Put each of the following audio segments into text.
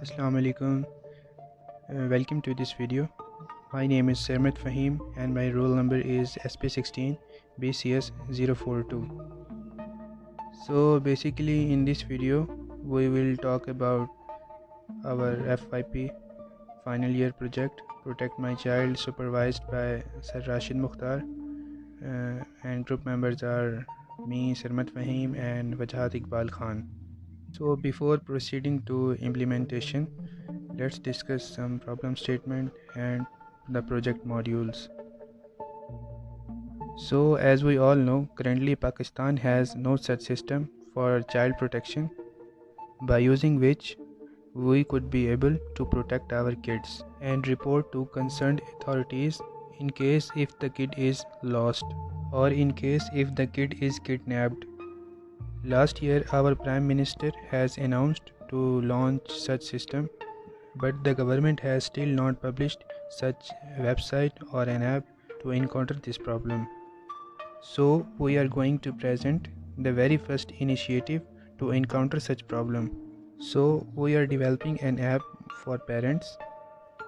Assalamu alaikum. Welcome to this video. My name is Sermet Fahim and my roll number is SP16 BCS042. So basically in this video we will talk about our FYP final year project Protect My Child, supervised by Sir Rashid Mukhtar, and group members are me, Sermet Fahim, and Wajhat Iqbal Khan. So before proceeding to implementation, let's discuss some problem statement and the project modules. So as we all know, currently Pakistan has no such system for child protection by using which we could be able to protect our kids and report to concerned authorities in case if the kid is lost or in case if the kid is kidnapped. Last year our Prime Minister has announced to launch such system, but the government has still not published such website or an app to encounter this problem. So we are going to present the very first initiative to encounter such problem. So we are developing an app for parents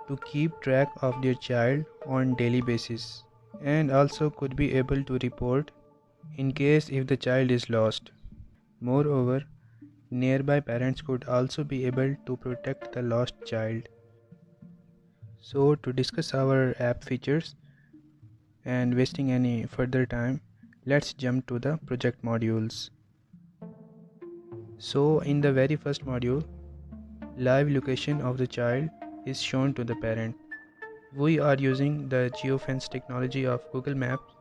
to keep track of their child on daily basis and also could be able to report in case if the child is lost. Moreover, nearby parents could also be able to protect the lost child. So to discuss our app features and wasting any further time, let's jump to the project modules. So in the very first module, live location of the child is shown to the parent. We are using the geofence technology of Google Maps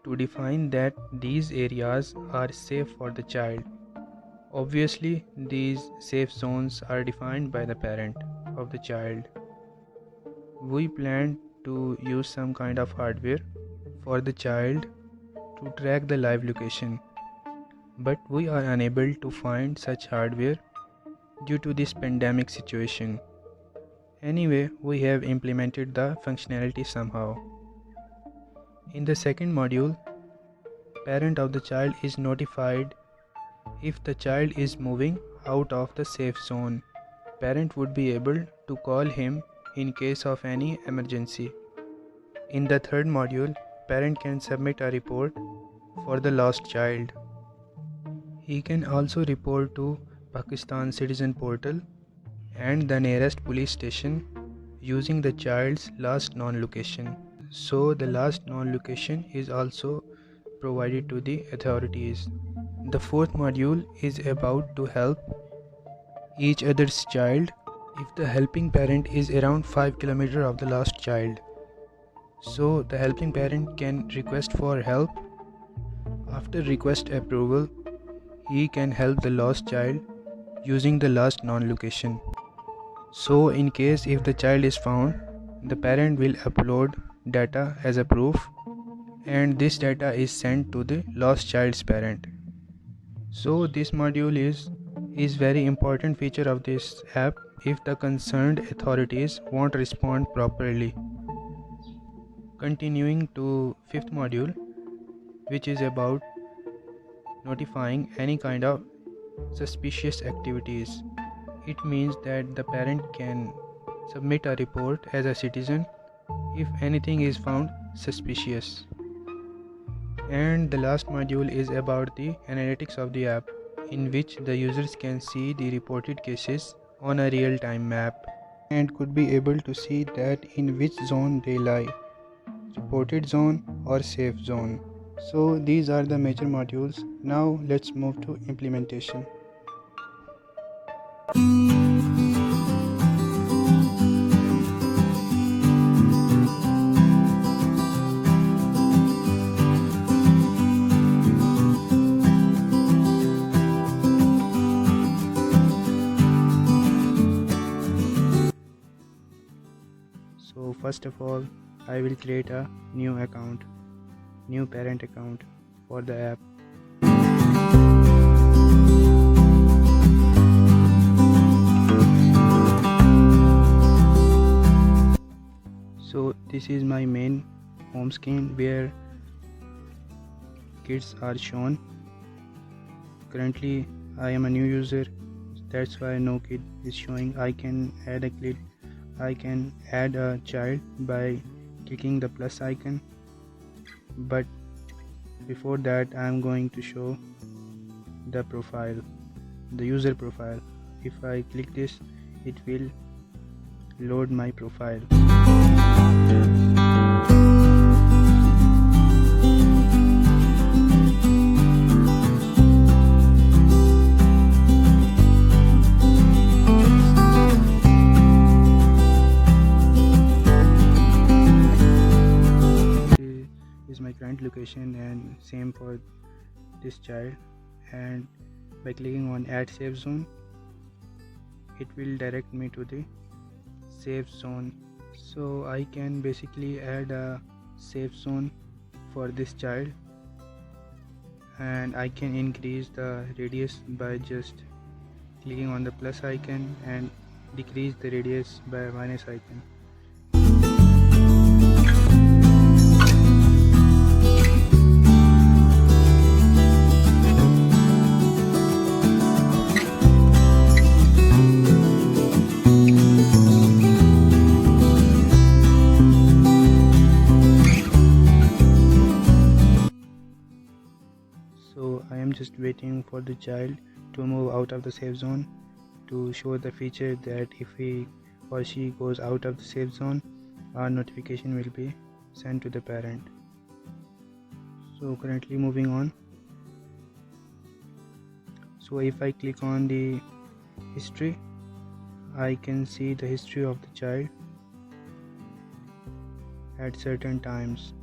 to define that these areas are safe for the child. Obviously, these safe zones are defined by the parent of the child. We plan to use some kind of hardware for the child to track the live location, but we are unable to find such hardware due to this pandemic situation. Anyway, we have implemented the functionality somehow. In the second module, parent of the child is notified if the child is moving out of the safe zone. Parent would be able to call him in case of any emergency. In the third module, parent can submit a report for the lost child. He can also report to Pakistan Citizen Portal and the nearest police station using the child's last known location. So the last known location is also provided to the authorities. The fourth module is about to help each other's child if the helping parent is around 5 km of the lost child. So the helping parent can request for help. After request approval, he can help the lost child using the last known location. So in case if the child is found, the parent will upload data as a proof and this data is sent to the lost child's parent. So this module is very important feature of this app if the concerned authorities won't respond properly. Continuing to fifth module, which is about notifying any kind of suspicious activities. It means that the parent can submit a report as a citizen if anything is found suspicious. And the last module is about the analytics of the app, in which the users can see the reported cases on a real-time map and could be able to see that in which zone they lie, reported zone or safe zone. So these are the major modules. Now let's move to implementation. So first of all, I will create a new parent account for the app. So this is my main home screen where kids are shown. Currently I am a new user, that's why no kid is showing. I can add a child by clicking the plus icon, but before that I am going to show the user profile. If I click this, it will load my profile. Is my current location, and same for this child. And by clicking on add safe zone, it will direct me to the safe zone. So I can basically add a safe zone for this child, and I can increase the radius by just clicking on the plus icon and decrease the radius by minus icon. So I am just waiting for the child to move out of the safe zone to show the feature that if he or she goes out of the safe zone, our notification will be sent to the parent. So currently moving on. So if I click on the history, I can see the history of the child at certain times.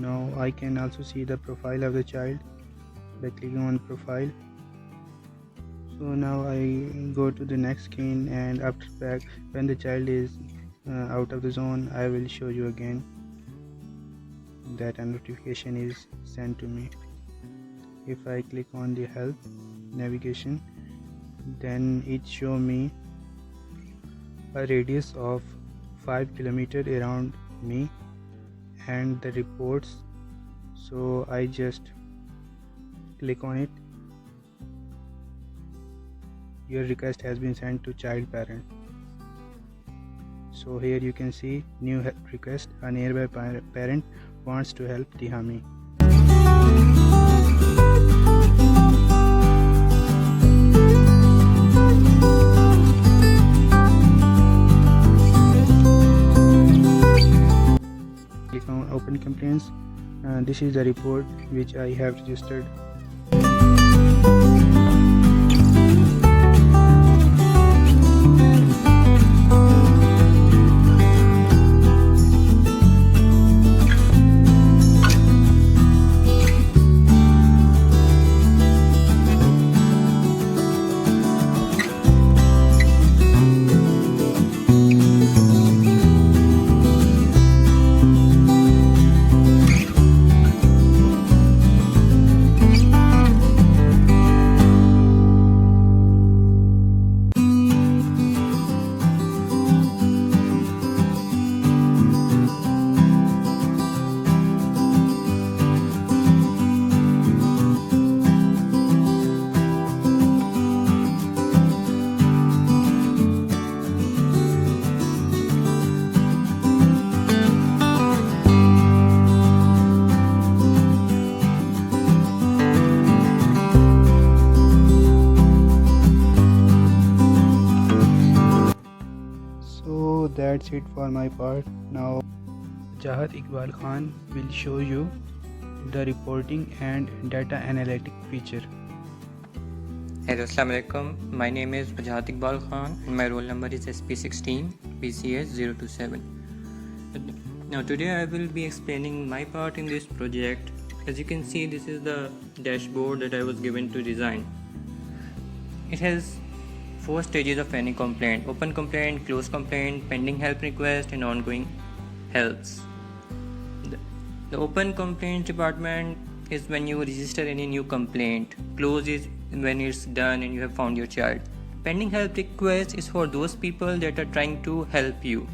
Now I can also see the profile of the child by clicking on profile. So now I go to the next screen, and after that, when the child is out of the zone, I will show you again that a notification is sent to me. If I click on the help navigation, then it show me a radius of 5 kilometers around me and the reports. So I just click on it. Your request has been sent to child parent. So here you can see new help request. A nearby parent wants to help Tihami. Click on open complaints. This is the report which I have registered. So that's it for my part. Now Jahat Iqbal Khan will show you the reporting and data analytic feature. Hello, Assalamu alaikum. My name is Jahat Iqbal Khan and my roll number is SP16 PCS 027. Now today I will be explaining my part in this project. As you can see, this is the dashboard that I was given to design. It has 4 stages of any complaint: open complaint, closed complaint, pending help request, and ongoing helps. The open complaint department is when you register any new complaint. Close is when it's done and you have found your child. Pending help request is for those people that are trying to help you,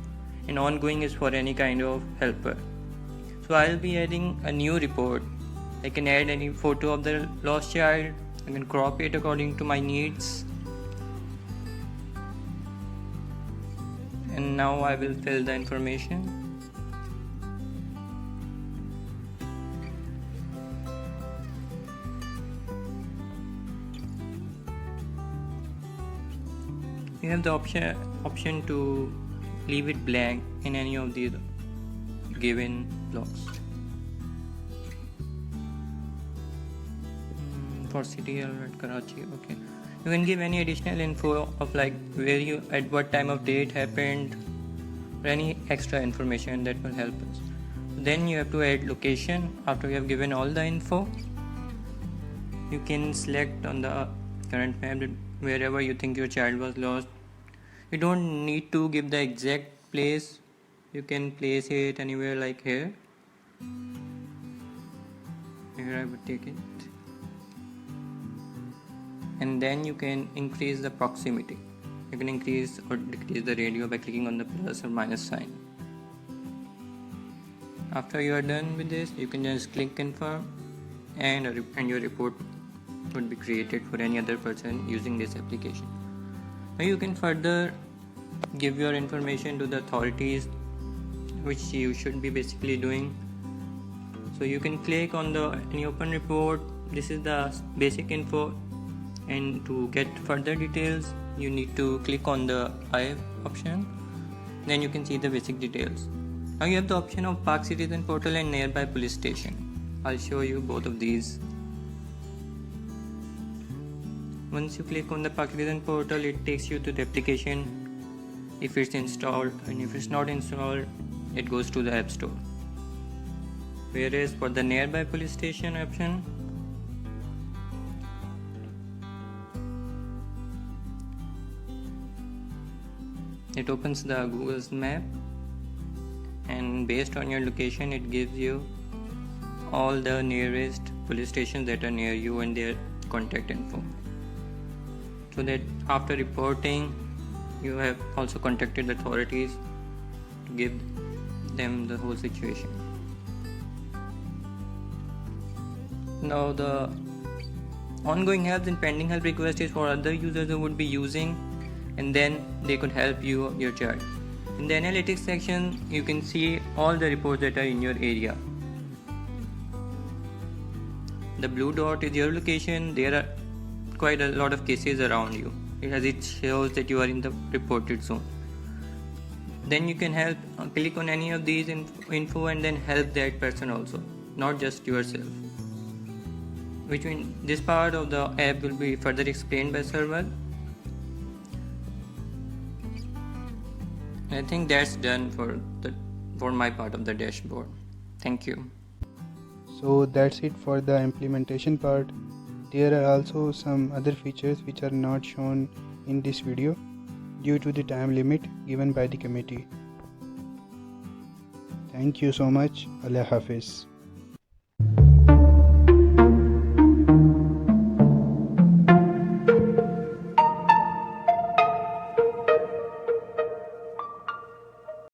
and ongoing is for any kind of helper. So I'll be adding a new report. I can add any photo of the lost child. I can crop it according to my needs. And now I will fill the information. You have the option to leave it blank in any of these given blocks. For city at Karachi, okay. You can give any additional info of like where you at what time of day it happened, or any extra information that will help us. Then you have to add location. After you have given all the info, you can select on the current map wherever you think your child was lost. You don't need to give the exact place. You can place it anywhere like here. Here I would take it. And then you can increase the proximity. You can increase or decrease the radio by clicking on the plus or minus sign. After you are done with this, you can just click confirm, and your report would be created for any other person using this application. Now you can further give your information to the authorities, which you should be basically doing. So you can click on the any open report. This is the basic info, and to get further details you need to click on the I option. Then you can see the basic details. Now you have the option of Park Citizen Portal and Nearby Police Station. I'll show you both of these. Once you click on the Park Citizen Portal, it takes you to the application if it's installed, and if it's not installed, it goes to the App Store. Whereas for the Nearby Police Station option, it opens the Google's map, and based on your location it gives you all the nearest police stations that are near you and their contact info, so that after reporting you have also contacted the authorities to give them the whole situation. Now the ongoing help and pending help request is for other users who would be using, and then they could help your child. In the analytics section you can see all the reports that are in your area. The blue dot is your location. There are quite a lot of cases around you, as it shows that you are in the reported zone. Then you can click on any of these info and then help that person also, not just yourself. Which means this part of the app will be further explained by Sarwar. I think that's done for my part of the dashboard. Thank you. So that's it for the implementation part. There are also some other features which are not shown in this video due to the time limit given by the committee. Thank you so much. Allah Hafiz.